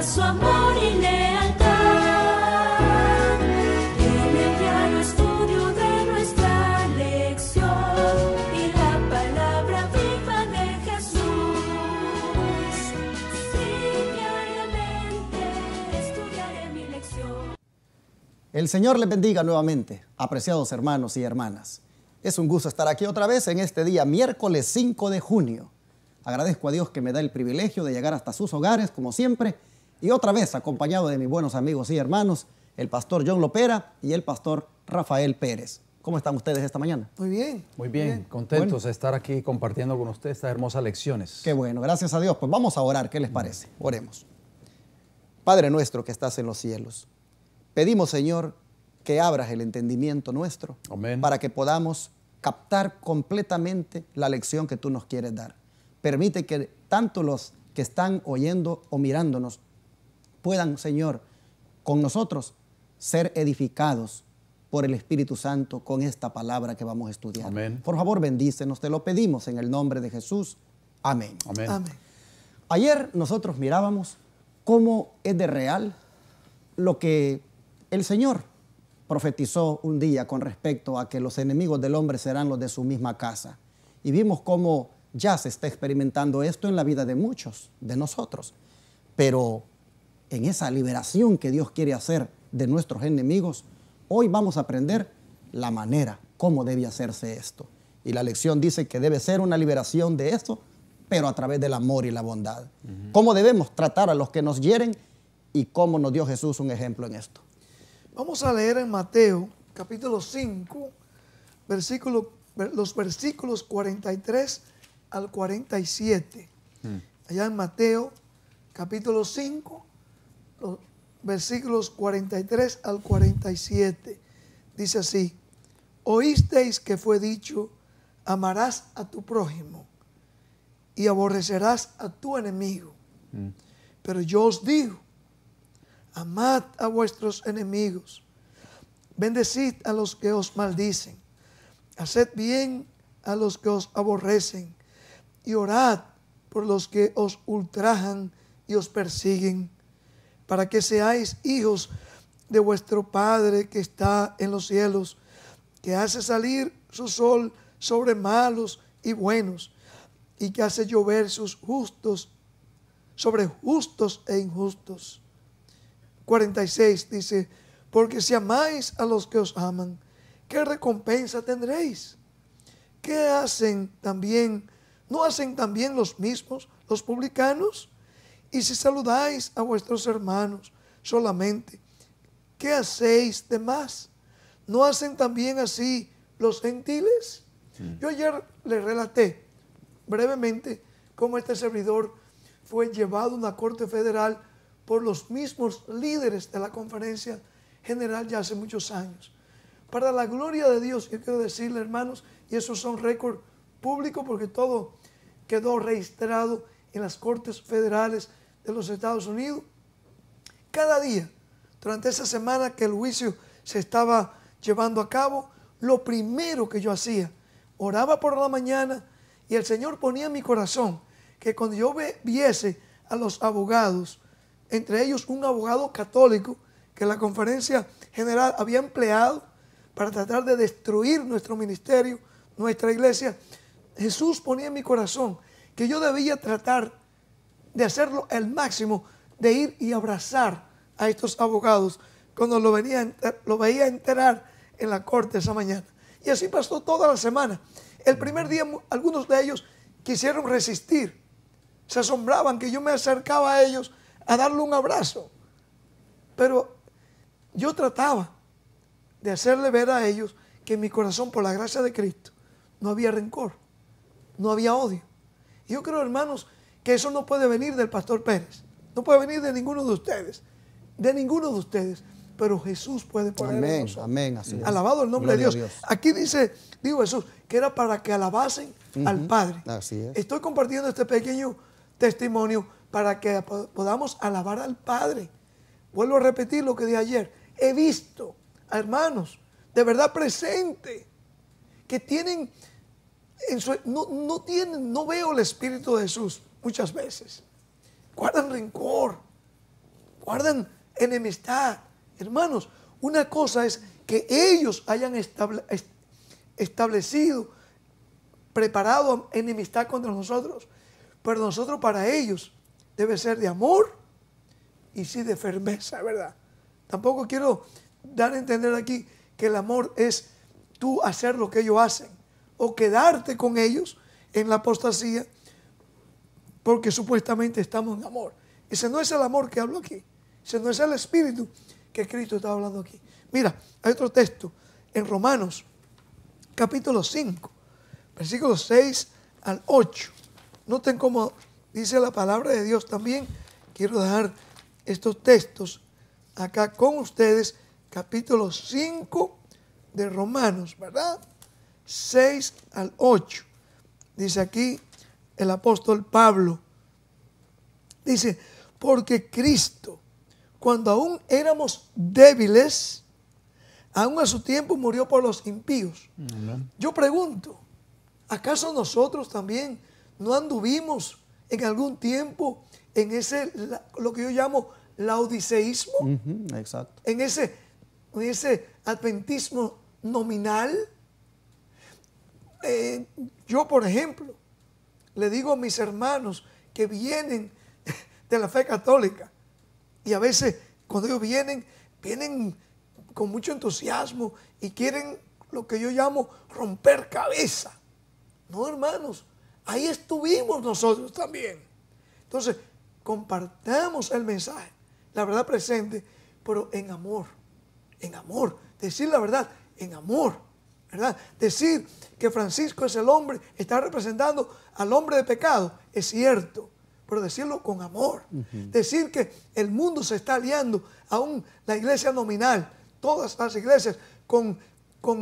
su amor y lealtad. En el diario estudio de nuestra lección y la palabra viva de Jesús. Sí, diariamente estudiaré mi lección. El Señor les bendiga nuevamente, apreciados hermanos y hermanas. Es un gusto estar aquí otra vez en este día, miércoles 5 de junio. Agradezco a Dios que me da el privilegio de llegar hasta sus hogares, como siempre, y otra vez acompañado de mis buenos amigos y hermanos, el pastor John Lopera y el pastor Rafael Pérez. ¿Cómo están ustedes esta mañana? Muy bien. Muy bien, contentos de estar aquí compartiendo con ustedes estas hermosas lecciones. Qué bueno, gracias a Dios. Pues vamos a orar, ¿qué les parece? Oremos. Padre nuestro que estás en los cielos, pedimos, Señor, que abras el entendimiento nuestro. Amén. Para que podamos captar completamente la lección que tú nos quieres dar. Permite que tanto los que están oyendo o mirándonos puedan, Señor, con nosotros ser edificados por el Espíritu Santo con esta palabra que vamos a estudiar. Amén. Por favor, bendícenos, te lo pedimos en el nombre de Jesús. Amén. Amén. Amén. Ayer nosotros mirábamos cómo es de real lo que el Señor profetizó un día con respecto a que los enemigos del hombre serán los de su misma casa. Y vimos cómo ya se está experimentando esto en la vida de muchos de nosotros. Pero en esa liberación que Dios quiere hacer de nuestros enemigos, hoy vamos a aprender la manera, cómo debe hacerse esto. Y la lección dice que debe ser una liberación de esto, pero a través del amor y la bondad. Cómo debemos tratar a los que nos hieren y cómo nos dio Jesús un ejemplo en esto. Vamos a leer en Mateo, capítulo 5, los versículos 43 al 47. Allá en Mateo, capítulo 5, los versículos 43 al 47. Dice así: oísteis que fue dicho, amarás a tu prójimo y aborrecerás a tu enemigo. Pero yo os digo, amad a vuestros enemigos, bendecid a los que os maldicen, haced bien a los que os aborrecen y orad por los que os ultrajan y os persiguen, para que seáis hijos de vuestro Padre que está en los cielos, que hace salir su sol sobre malos y buenos, y que hace llover sus justos sobre justos e injustos. 46 dice: porque si amáis a los que os aman, ¿qué recompensa tendréis? ¿Qué hacen también? ¿No hacen también los mismos los publicanos? Y si saludáis a vuestros hermanos solamente, ¿qué hacéis de más? ¿No hacen también así los gentiles? Yo ayer les relaté brevemente cómo este servidor fue llevado a una corte federal por los mismos líderes de la conferencia general ya hace muchos años. Para la gloria de Dios, yo quiero decirle, hermanos, y esos son récords públicos porque todo quedó registrado en las cortes federales de los Estados Unidos. Cada día, durante esa semana que el juicio se estaba llevando a cabo, lo primero que yo hacía, oraba por la mañana y el Señor ponía en mi corazón que cuando yo viese a los abogados, entre ellos un abogado católico que la conferencia general había empleado para tratar de destruir nuestro ministerio, nuestra iglesia, Jesús ponía en mi corazón que yo debía tratar de hacerlo el máximo, de ir y abrazar a estos abogados cuando lo veía enterar en la corte esa mañana. Y así pasó toda la semana. El primer día algunos de ellos quisieron resistir, se asombraban que yo me acercaba a ellos a darle un abrazo, pero yo trataba de hacerle ver a ellos que en mi corazón, por la gracia de Cristo, no había rencor, no había odio. Y yo creo, hermanos, que eso no puede venir del pastor Pérez, no puede venir de ninguno de ustedes, pero Jesús puede poner en nosotros. Amén, así es. Alabado el nombre de Dios. Aquí digo Jesús, que era para que alabasen al Padre. Así es. Estoy compartiendo este pequeño testimonio para que podamos alabar al Padre. Vuelvo a repetir lo que dije ayer. He visto a hermanos de verdad presente que tienen, no veo el Espíritu de Jesús muchas veces. Guardan rencor, guardan enemistad. Hermanos, una cosa es que ellos hayan establecido, preparado enemistad contra nosotros, pero nosotros para ellos debe ser de amor y sí de firmeza, ¿verdad? Tampoco quiero dar a entender aquí que el amor es tú hacer lo que ellos hacen o quedarte con ellos en la apostasía porque supuestamente estamos en amor. Ese no es el amor que hablo aquí. Ese no es el espíritu que Cristo está hablando aquí. Mira, hay otro texto en Romanos, capítulo 5, versículos 6 al 8. Noten cómo dice la palabra de Dios también. Quiero dejar estos textos acá con ustedes. Capítulo 5 de Romanos, ¿verdad? 6 al 8. Dice aquí el apóstol Pablo. Dice, porque Cristo, cuando aún éramos débiles, aún a su tiempo murió por los impíos. Amén. Yo pregunto, ¿acaso nosotros también no anduvimos en algún tiempo en ese, lo que yo llamo laodiceísmo? Exacto. En ese adventismo nominal. Yo, por ejemplo, le digo a mis hermanos que vienen de la fe católica y a veces cuando ellos vienen con mucho entusiasmo y quieren lo que yo llamo romper cabeza. No, hermanos, ahí estuvimos nosotros también. Entonces, compartamos el mensaje, la verdad presente, pero en amor, decir la verdad en amor, ¿verdad? Decir que Francisco es el hombre, está representando al hombre de pecado, es cierto, pero decirlo con amor. Decir que el mundo se está aliando, aún la iglesia nominal, todas las iglesias, con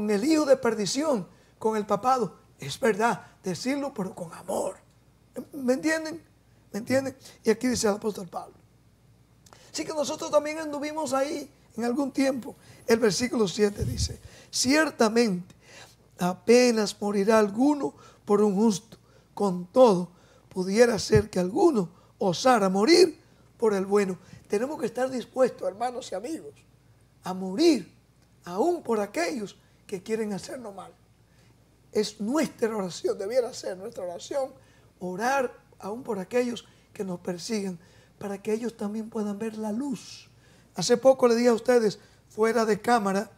el hijo de perdición, con el papado, es verdad, decirlo pero con amor. ¿Me entienden? ¿Me entienden? Y aquí dice el apóstol Pablo. Así que nosotros también anduvimos ahí en algún tiempo. El versículo 7 dice, ciertamente apenas morirá alguno por un justo, con todo pudiera ser que alguno osara morir por el bueno. Tenemos que estar dispuestos, hermanos y amigos, a morir aún por aquellos que quieren hacernos mal. Es nuestra oración, debiera ser nuestra oración, orar aún por aquellos que nos persigan, para que ellos también puedan ver la luz. Hace poco le dije a ustedes, fuera de cámara,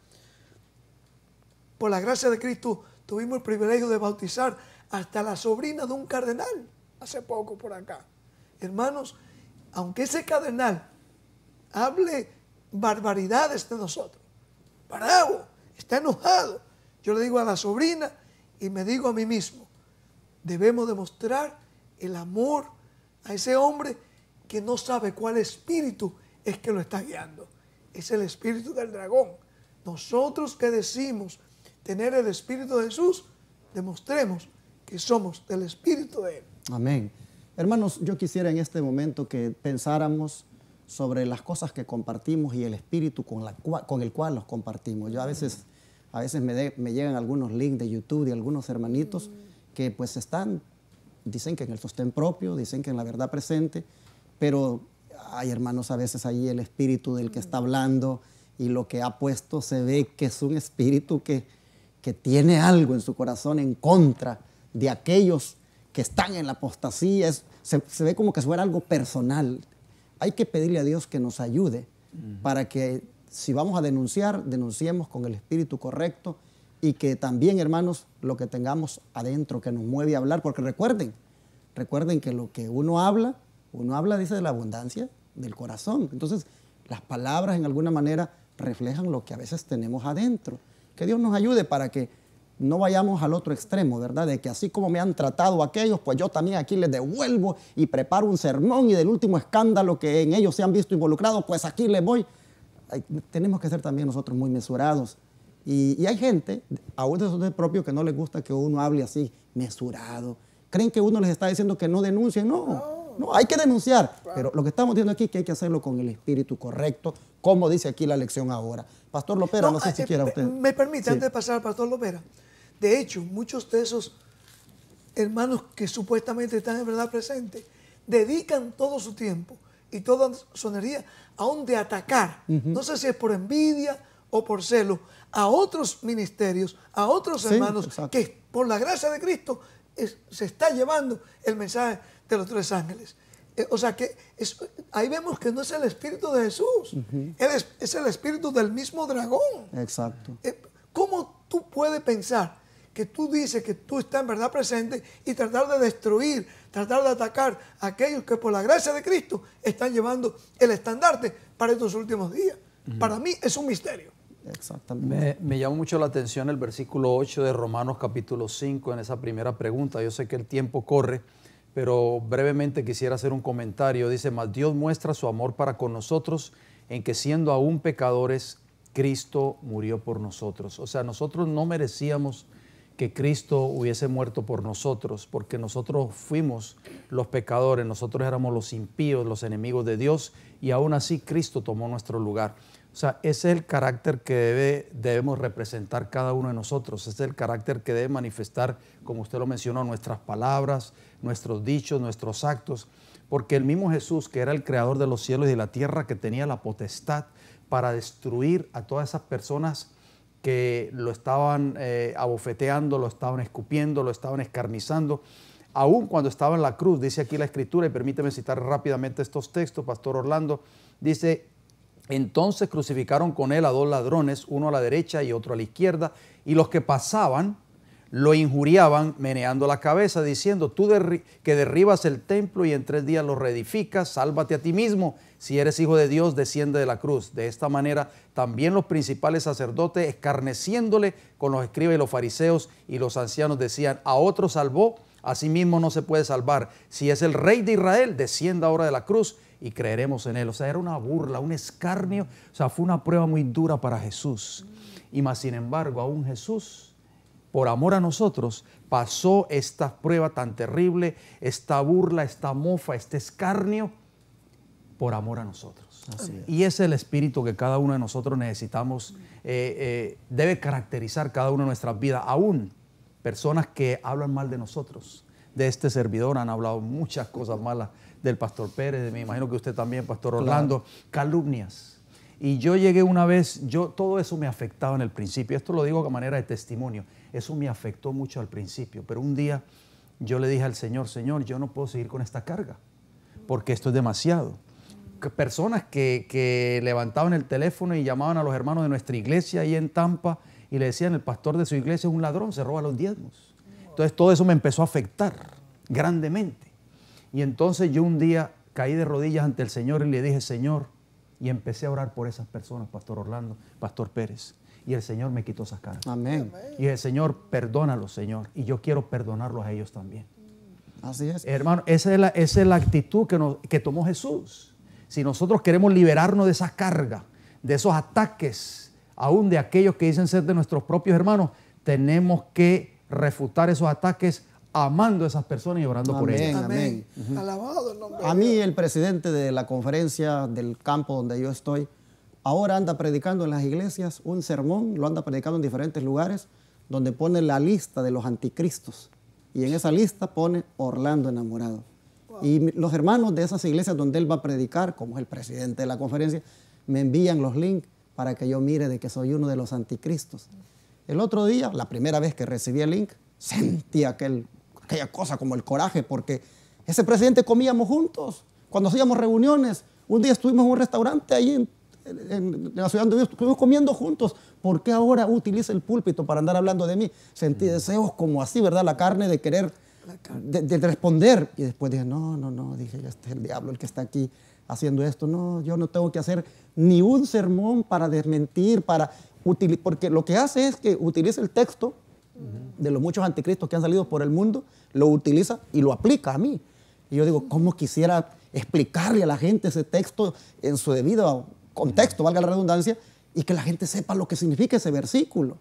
por la gracia de Cristo, tuvimos el privilegio de bautizar hasta la sobrina de un cardenal, hace poco por acá. Hermanos, aunque ese cardenal hable barbaridades de nosotros, bravo, está enojado, yo le digo a la sobrina y me digo a mí mismo, debemos demostrar el amor a ese hombre que no sabe cuál espíritu es que lo está guiando. Es el espíritu del dragón. Nosotros que decimos tener el espíritu de Jesús, demostremos que somos del espíritu de Él. Amén. Hermanos, yo quisiera en este momento que pensáramos sobre las cosas que compartimos y el espíritu con el cual los compartimos. Yo a veces me llegan algunos links de YouTube de algunos hermanitos que pues dicen que en el sostén propio, dicen que en la verdad presente, pero hay hermanos a veces ahí el espíritu del que está hablando y lo que ha puesto se ve que es un espíritu que tiene algo en su corazón en contra de aquellos que están en la apostasía. Se ve como que fuera algo personal. Hay que pedirle a Dios que nos ayude para que si vamos a denunciar, denunciemos con el espíritu correcto y que también, hermanos, lo que tengamos adentro que nos mueve a hablar, porque recuerden que lo que uno habla, dice, de la abundancia del corazón. Entonces, las palabras en alguna manera reflejan lo que a veces tenemos adentro. Que Dios nos ayude para que no vayamos al otro extremo, ¿verdad? De que así como me han tratado aquellos, pues yo también aquí les devuelvo y preparo un sermón y del último escándalo que en ellos se han visto involucrados, pues aquí les voy. Tenemos que ser también nosotros muy mesurados. Y hay gente, aún de su propio, que no les gusta que uno hable así, mesurado. Creen que uno les está diciendo que no denuncien. No, hay que denunciar. Pero lo que estamos diciendo aquí es que hay que hacerlo con el espíritu correcto, como dice aquí la lección ahora. Pastor Lopera, no sé si quiera usted. Me permite, Sí. antes de pasar al Pastor Lopera. De hecho, muchos de esos hermanos que supuestamente están en verdad presentes, dedican todo su tiempo y toda sonería, aún de atacar. No sé si es por envidia o por celo, a otros ministerios, a otros hermanos, exacto, que por la gracia de Cristo se está llevando el mensaje de los 3 ángeles. O sea que ahí vemos que no es el espíritu de Jesús, es el espíritu del mismo dragón. Exacto. ¿Cómo tú puedes pensar que tú dices que tú estás en verdad presente y tratar de destruir, tratar de atacar a aquellos que por la gracia de Cristo están llevando el estandarte para estos últimos días? Para mí es un misterio. Exactamente. Me llamó mucho la atención el versículo 8 de Romanos capítulo 5 en esa primera pregunta. Yo sé que el tiempo corre, pero brevemente quisiera hacer un comentario. Dice, mas Dios muestra su amor para con nosotros en que siendo aún pecadores, Cristo murió por nosotros. O sea, nosotros no merecíamos que Cristo hubiese muerto por nosotros, porque nosotros fuimos los pecadores, nosotros éramos los impíos, los enemigos de Dios, y aún así Cristo tomó nuestro lugar. O sea, ese es el carácter que debemos representar cada uno de nosotros. Ese es el carácter que debe manifestar, como usted lo mencionó, nuestras palabras, nuestros dichos, nuestros actos. Porque el mismo Jesús, que era el creador de los cielos y de la tierra, que tenía la potestad para destruir a todas esas personas que lo estaban abofeteando, lo estaban escupiendo, lo estaban escarnizando, aún cuando estaba en la cruz, dice aquí la Escritura, y permíteme citar rápidamente estos textos, Pastor Orlando, dice, entonces crucificaron con él a 2 ladrones, uno a la derecha y otro a la izquierda, y los que pasaban lo injuriaban meneando la cabeza, diciendo, tú que derribas el templo y en 3 días lo reedificas, sálvate a ti mismo, si eres hijo de Dios, desciende de la cruz. De esta manera también los principales sacerdotes, escarneciéndole con los escribas y los fariseos y los ancianos, decían, a otro salvó, a sí mismo no se puede salvar. Si es el rey de Israel, descienda ahora de la cruz y creeremos en él. O sea, era una burla, un escarnio. O sea, fue una prueba muy dura para Jesús. Y más sin embargo, aún Jesús, por amor a nosotros, pasó esta prueba tan terrible, esta burla, esta mofa, este escarnio, por amor a nosotros. Y ese es el espíritu que cada uno de nosotros necesitamos, debe caracterizar cada una de nuestras vidas. Aún personas que hablan mal de nosotros, de este servidor, han hablado muchas cosas malas del Pastor Pérez, me imagino que usted también, Pastor Orlando, calumnias. Y yo llegué una vez, todo eso me afectaba en el principio, esto lo digo de manera de testimonio, eso me afectó mucho al principio, pero un día yo le dije al Señor, Señor, yo no puedo seguir con esta carga, porque esto es demasiado. Personas que levantaban el teléfono y llamaban a los hermanos de nuestra iglesia ahí en Tampa y le decían, el pastor de su iglesia es un ladrón, se roba los diezmos. Entonces todo eso me empezó a afectar grandemente. Y entonces yo un día caí de rodillas ante el Señor y le dije, Señor, y empecé a orar por esas personas, Pastor Orlando, Pastor Pérez. Y el Señor me quitó esas cargas. Amén. Y el Señor, perdónalos, Señor. Y yo quiero perdonarlos a ellos también. Así es. Hermano, esa es la actitud que tomó Jesús. Si nosotros queremos liberarnos de esa carga, de esos ataques, aún de aquellos que dicen ser de nuestros propios hermanos, tenemos que refutar esos ataques amando a esas personas y orando por ellas. Amén. Alabado el nombre de A mí Dios. el presidente de la conferencia del campo donde yo estoy, ahora anda predicando en las iglesias un sermón, lo anda predicando en diferentes lugares, donde pone la lista de los anticristos. Y en esa lista pone Orlando enamorado. Y los hermanos de esas iglesias donde él va a predicar, como es el presidente de la conferencia, me envían los links para que yo mire de que soy uno de los anticristos. El otro día, la primera vez que recibí el link, sentí aquella cosa como el coraje, porque ese presidente comíamos juntos, cuando hacíamos reuniones. Un día estuvimos en un restaurante ahí en la ciudad donde estuvimos comiendo juntos. ¿Por qué ahora utiliza el púlpito para andar hablando de mí? Sentí deseos como así, ¿verdad? La carne de querer de responder. Y después dije, no, dije, este es el diablo el que está aquí haciendo esto. No, yo no tengo que hacer ni un sermón para desmentir, porque lo que hace es que utiliza el texto de los muchos anticristos que han salido por el mundo, lo utiliza y lo aplica a mí. Y yo digo, ¿cómo quisiera explicarle a la gente ese texto en su debido contexto, valga la redundancia, y que la gente sepa lo que significa ese versículo?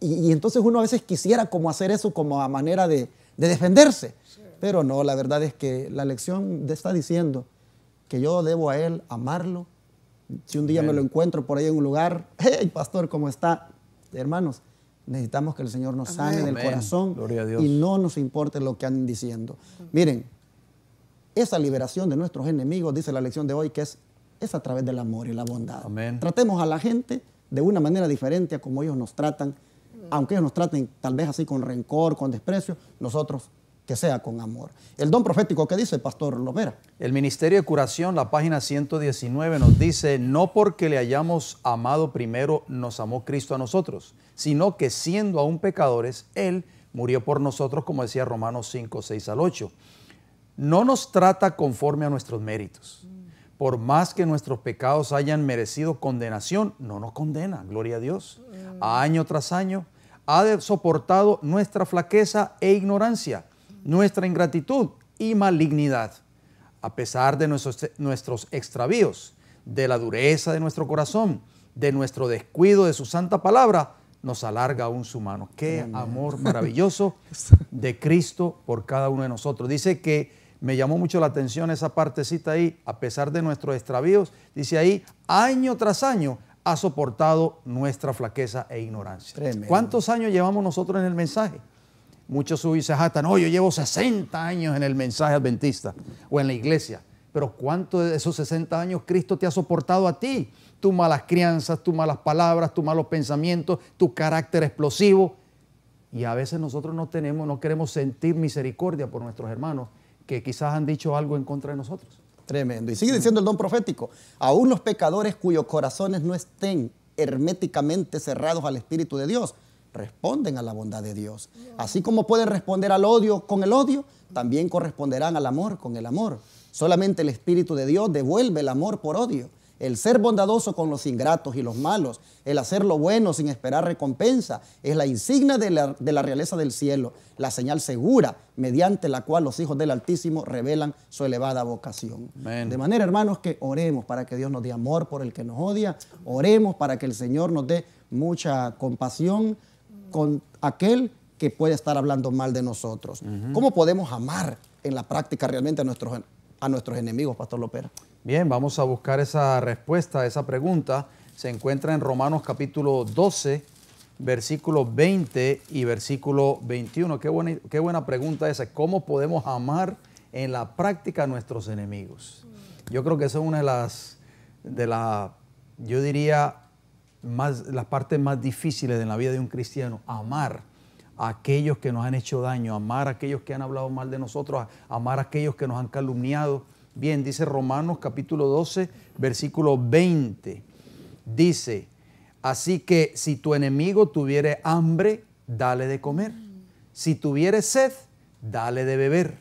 Y entonces uno a veces quisiera como hacer eso como a manera de defenderse. Sí. Pero no, la verdad es que la lección está diciendo que yo debo a él amarlo. Si un día me lo encuentro por ahí en un lugar, hey, pastor, ¿cómo está? Hermanos, necesitamos que el Señor nos sane del corazón y no nos importe lo que anden diciendo. Miren, esa liberación de nuestros enemigos, dice la lección de hoy, que es a través del amor y la bondad. Amén. Tratemos a la gente de una manera diferente a como ellos nos tratan, aunque ellos nos traten tal vez así con rencor, con desprecio, nosotros que sea con amor. El don profético que dice, Pastor Lopera. El Ministerio de Curación, la página 119, nos dice: no porque le hayamos amado primero nos amó Cristo a nosotros, sino que siendo aún pecadores, Él murió por nosotros, como decía Romanos 5, 6 al 8. No nos trata conforme a nuestros méritos. Por más que nuestros pecados hayan merecido condenación, no nos condena, gloria a Dios. Año tras año ha soportado nuestra flaqueza e ignorancia, nuestra ingratitud y malignidad. A pesar de nuestros extravíos, de la dureza de nuestro corazón, de nuestro descuido de su santa palabra, nos alarga aún su mano. Qué amor maravilloso de Cristo por cada uno de nosotros. Dice que me llamó mucho la atención esa partecita ahí, a pesar de nuestros extravíos, dice ahí, año tras año ha soportado nuestra flaqueza e ignorancia. Tremendo. ¿Cuántos años llevamos nosotros en el mensaje? Muchos se jactan, no, yo llevo 60 años en el mensaje adventista o en la iglesia. Pero ¿cuánto de esos 60 años Cristo te ha soportado a ti? Tus malas crianzas, tus malas palabras, tus malos pensamientos, tu carácter explosivo. Y a veces nosotros no queremos sentir misericordia por nuestros hermanos que quizás han dicho algo en contra de nosotros. Tremendo. Y sigue diciendo el don profético, aún los pecadores cuyos corazones no estén herméticamente cerrados al Espíritu de Dios, responden a la bondad de Dios. Así como pueden responder al odio con el odio, también corresponderán al amor con el amor. Solamente el Espíritu de Dios devuelve el amor por odio. El ser bondadoso con los ingratos y los malos, el hacer lo bueno sin esperar recompensa, es la insignia de la realeza del cielo, la señal segura mediante la cual los hijos del Altísimo revelan su elevada vocación. Amén. De manera, hermanos, que oremos para que Dios nos dé amor por el que nos odia, oremos para que el Señor nos dé mucha compasión con aquel que puede estar hablando mal de nosotros. ¿Cómo podemos amar en la práctica realmente a nuestros enemigos, Pastor Lopera? Bien, vamos a buscar esa respuesta a esa pregunta. Se encuentra en Romanos capítulo 12, versículo 20 y versículo 21. Qué buena pregunta esa. ¿Cómo podemos amar en la práctica a nuestros enemigos? Yo creo que esa es una yo diría, las partes más difíciles de la vida de un cristiano. Amar a aquellos que nos han hecho daño, amar a aquellos que han hablado mal de nosotros, amar a aquellos que nos han calumniado. Bien, dice Romanos capítulo 12, versículo 20. Dice, así que si tu enemigo tuviere hambre, dale de comer. Si tuviere sed, dale de beber.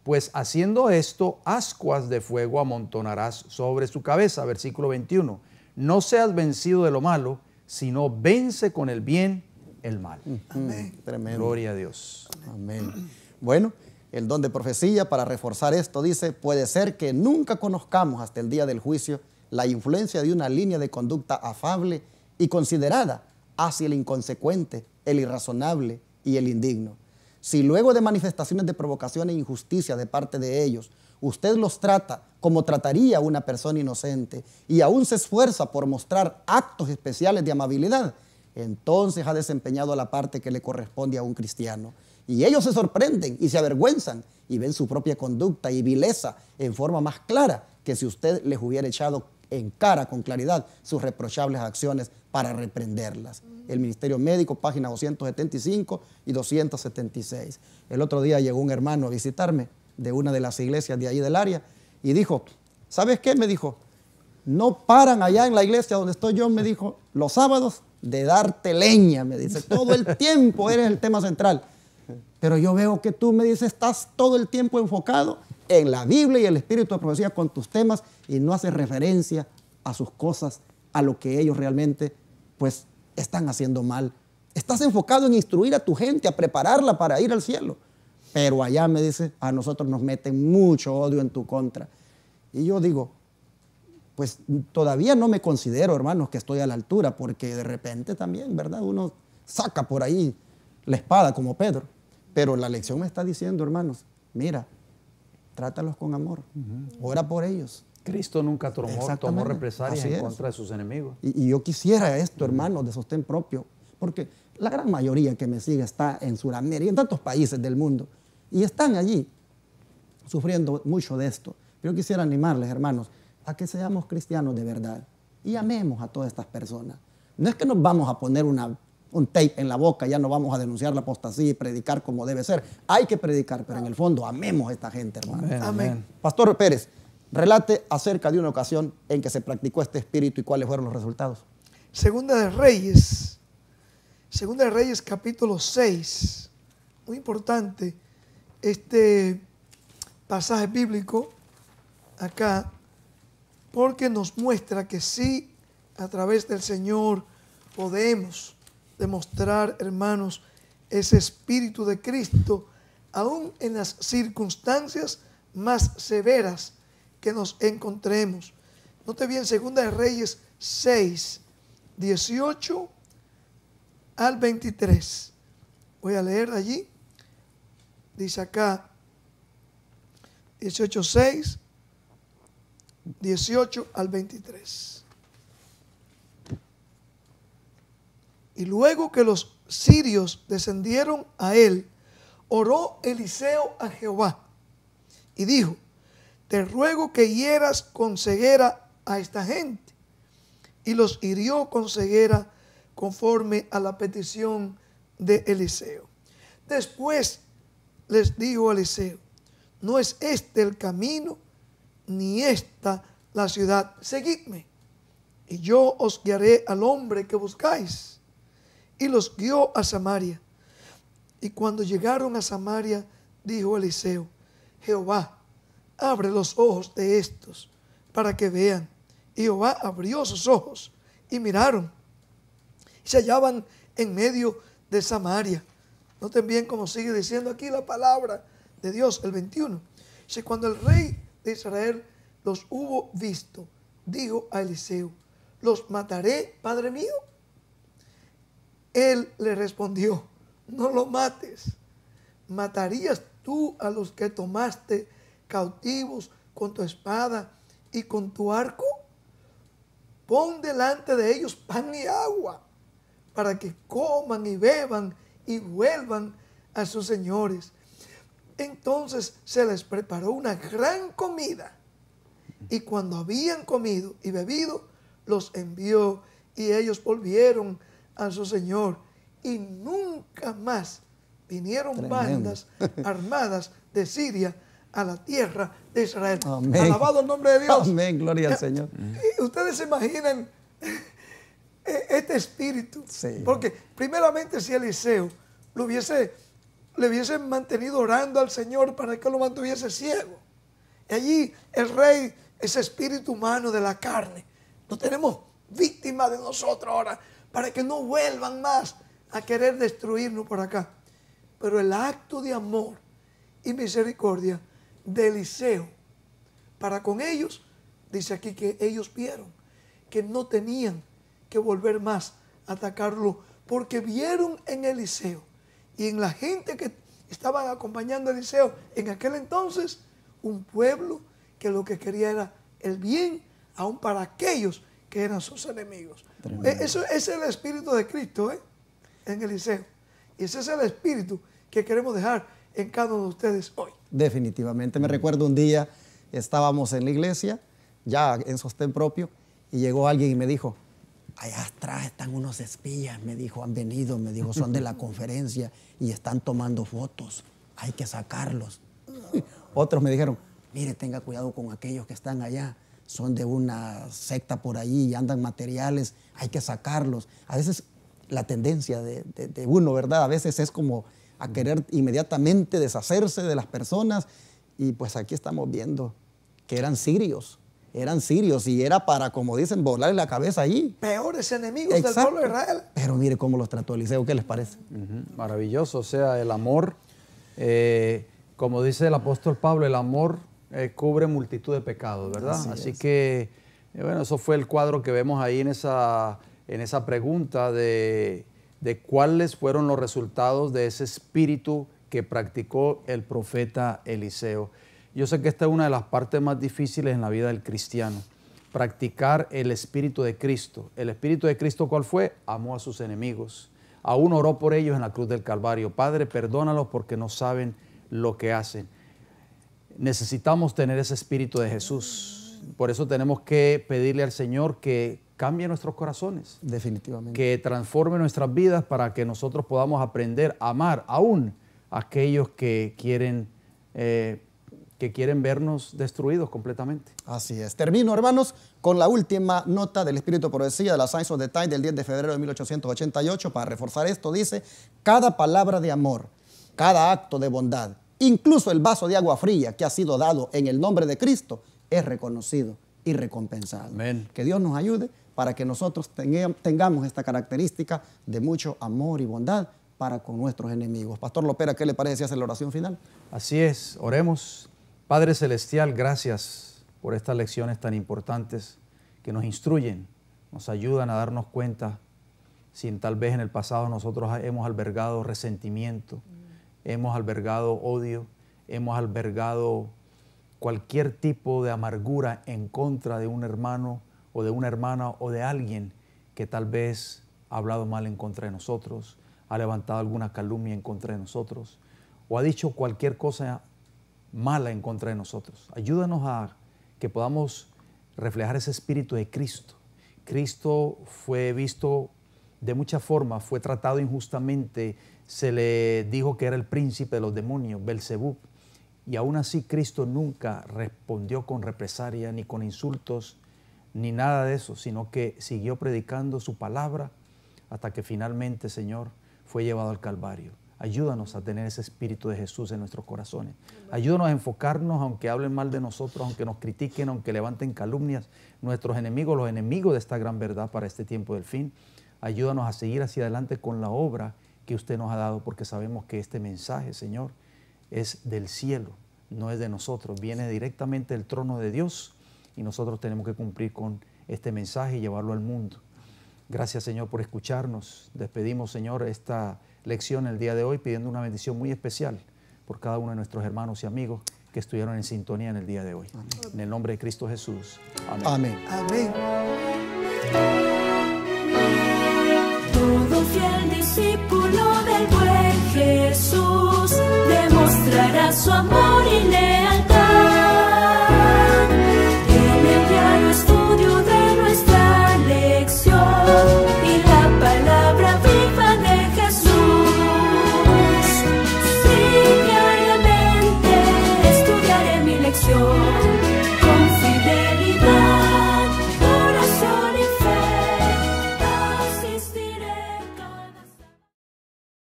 Pues haciendo esto, ascuas de fuego amontonarás sobre su cabeza. Versículo 21. No seas vencido de lo malo, sino vence con el bien el mal. Amén. Tremendo. Gloria a Dios. Amén. Bueno, el don de profecía, para reforzar esto, dice, puede ser que nunca conozcamos hasta el día del juicio la influencia de una línea de conducta afable y considerada hacia el inconsecuente, el irrazonable y el indigno. Si luego de manifestaciones de provocación e injusticia de parte de ellos, usted los trata como trataría a una persona inocente y aún se esfuerza por mostrar actos especiales de amabilidad, entonces ha desempeñado la parte que le corresponde a un cristiano. Y ellos se sorprenden y se avergüenzan y ven su propia conducta y vileza en forma más clara que si usted les hubiera echado en cara con claridad sus reprochables acciones para reprenderlas. El Ministerio Médico, página 275 y 276. El otro día llegó un hermano a visitarme de una de las iglesias de ahí del área y dijo, ¿sabes qué? Me dijo, no paran allá en la iglesia donde estoy yo, me dijo, los sábados de darte leña, me dice, todo el tiempo eres el tema central. Pero yo veo que tú, me dices, estás todo el tiempo enfocado en la Biblia y el espíritu de profecía con tus temas y no haces referencia a sus cosas, a lo que ellos realmente pues están haciendo mal. Estás enfocado en instruir a tu gente, a prepararla para ir al cielo. Pero allá, me dice, a nosotros nos meten mucho odio en tu contra. Y yo digo, pues todavía no me considero, hermanos, que estoy a la altura, porque de repente también, ¿verdad? Uno saca por ahí la espada como Pedro. Pero la lección me está diciendo, hermanos, mira, trátalos con amor, ora por ellos. Cristo nunca tomó represalias en contra de sus enemigos. Y yo quisiera esto, hermanos, de sostén propio, porque la gran mayoría que me sigue está en Sudamérica y en tantos países del mundo, y están allí sufriendo mucho de esto. Yo quisiera animarles, hermanos, a que seamos cristianos de verdad y amemos a todas estas personas. No es que nos vamos a poner un tape en la boca, ya no vamos a denunciar la apostasía y predicar como debe ser. Hay que predicar, pero en el fondo amemos a esta gente, hermano. Amén, amén. Pastor Pérez, relate acerca de una ocasión en que se practicó este espíritu y cuáles fueron los resultados. Segunda de Reyes capítulo 6. Muy importante este pasaje bíblico acá, porque nos muestra que sí, a través del Señor podemos demostrar, hermanos, ese espíritu de Cristo, aún en las circunstancias más severas que nos encontremos. Note bien, Segunda de Reyes 6, 18 al 23. Voy a leer allí. Dice acá, 18:6, 18 al 23. Y luego que los sirios descendieron a él, oró Eliseo a Jehová y dijo: te ruego que hieras con ceguera a esta gente. Y los hirió con ceguera conforme a la petición de Eliseo. Después les dijo Eliseo: no es este el camino, ni esta la ciudad. Seguidme, y yo os guiaré al hombre que buscáis. Y los guió a Samaria. Y cuando llegaron a Samaria, dijo Eliseo: Jehová, abre los ojos de estos para que vean. Y Jehová abrió sus ojos y miraron. Y se hallaban en medio de Samaria. Noten bien cómo sigue diciendo aquí la palabra de Dios, el 21. Dice: cuando el rey de Israel los hubo visto, dijo a Eliseo: ¿los mataré, padre mío? Él le respondió: no lo mates. ¿Matarías tú a los que tomaste cautivos con tu espada y con tu arco? Pon delante de ellos pan y agua, para que coman y beban y vuelvan a sus señores. Entonces se les preparó una gran comida, y cuando habían comido y bebido, los envió, y ellos volvieron a su señor, y nunca más vinieron Tremendo. bandas armadas de Siria a la tierra de Israel. Amén. Alabado el nombre de Dios. Amén, gloria al Señor. Y ustedes se imaginan este espíritu. Sí. Porque primeramente, si Eliseo le hubiese mantenido orando al Señor para que lo mantuviese ciego. Y allí el rey, ese espíritu humano de la carne, lo tenemos víctima de nosotros ahora, para que no vuelvan más a querer destruirnos por acá. Pero el acto de amor y misericordia de Eliseo para con ellos, dice aquí que ellos vieron que no tenían que volver más a atacarlo, porque vieron en Eliseo y en la gente que estaban acompañando a Eliseo en aquel entonces un pueblo que lo que quería era el bien, aún para aquellos que eran sus enemigos. Eso es el espíritu de Cristo, en Eliseo. Y ese es el espíritu que queremos dejar en cada uno de ustedes hoy. Definitivamente. Me recuerdo un día, estábamos en la iglesia, ya en sostén propio, y llegó alguien y me dijo: allá atrás están unos espías, me dijo, han venido, me dijo, son de la conferencia y están tomando fotos, hay que sacarlos. Otros me dijeron: mire, tenga cuidado con aquellos que están allá, son de una secta por ahí y andan materiales, hay que sacarlos. A veces la tendencia de uno, ¿verdad? A veces es como a querer inmediatamente deshacerse de las personas, y pues aquí estamos viendo que eran sirios y era para, como dicen, volarle la cabeza allí. Peores enemigos Exacto. del pueblo de Israel. Pero mire cómo los trató Eliseo, ¿qué les parece? Maravilloso, o sea, el amor, como dice el apóstol Pablo, el amor cubre multitud de pecados, ¿verdad? Así que, bueno, eso fue el cuadro que vemos ahí en esa pregunta de cuáles fueron los resultados de ese espíritu que practicó el profeta Eliseo. Yo sé que esta es una de las partes más difíciles en la vida del cristiano, practicar el espíritu de Cristo. ¿El espíritu de Cristo cuál fue? Amó a sus enemigos. Aún oró por ellos en la cruz del Calvario. Padre, perdónalos porque no saben lo que hacen. necesitamos tener ese espíritu de Jesús. Por eso tenemos que pedirle al Señor que cambie nuestros corazones. Definitivamente. Que transforme nuestras vidas para que nosotros podamos aprender a amar aún a aquellos que quieren vernos destruidos completamente. Así es. Termino, hermanos, con la última nota del Espíritu de Profecía de la Signs of the Times del 10 de febrero de 1888. Para reforzar esto, dice: cada palabra de amor, cada acto de bondad, incluso el vaso de agua fría que ha sido dado en el nombre de Cristo, es reconocido y recompensado. Amén. Que Dios nos ayude para que nosotros tengamos esta característica de mucho amor y bondad para con nuestros enemigos. Pastor Lopera, ¿qué le parece si hace la oración final? Así es, oremos. Padre Celestial, gracias por estas lecciones tan importantes que nos instruyen, nos ayudan a darnos cuenta si tal vez en el pasado nosotros hemos albergado resentimiento, hemos albergado odio, hemos albergado cualquier tipo de amargura en contra de un hermano o de una hermana o de alguien que tal vez ha hablado mal en contra de nosotros, ha levantado alguna calumnia en contra de nosotros o ha dicho cualquier cosa mala en contra de nosotros. Ayúdanos a que podamos reflejar ese espíritu de Cristo. Cristo fue visto de muchas formas, fue tratado injustamente, se le dijo que era el príncipe de los demonios, Belzebub, y aún así Cristo nunca respondió con represalia, ni con insultos, ni nada de eso, sino que siguió predicando su palabra hasta que finalmente, Señor, fue llevado al Calvario. Ayúdanos a tener ese espíritu de Jesús en nuestros corazones. Ayúdanos a enfocarnos, aunque hablen mal de nosotros, aunque nos critiquen, aunque levanten calumnias, nuestros enemigos, los enemigos de esta gran verdad para este tiempo del fin. Ayúdanos a seguir hacia adelante con la obra que usted nos ha dado, porque sabemos que este mensaje, Señor, es del cielo, no es de nosotros, viene directamente del trono de Dios y nosotros tenemos que cumplir con este mensaje y llevarlo al mundo. Gracias, Señor, por escucharnos. Despedimos, Señor, esta lección el día de hoy pidiendo una bendición muy especial por cada uno de nuestros hermanos y amigos que estuvieron en sintonía en el día de hoy. Amén. En el nombre de Cristo Jesús. Amén. Amén. Todo fiel discípulo del buen Jesús demostrará su amor y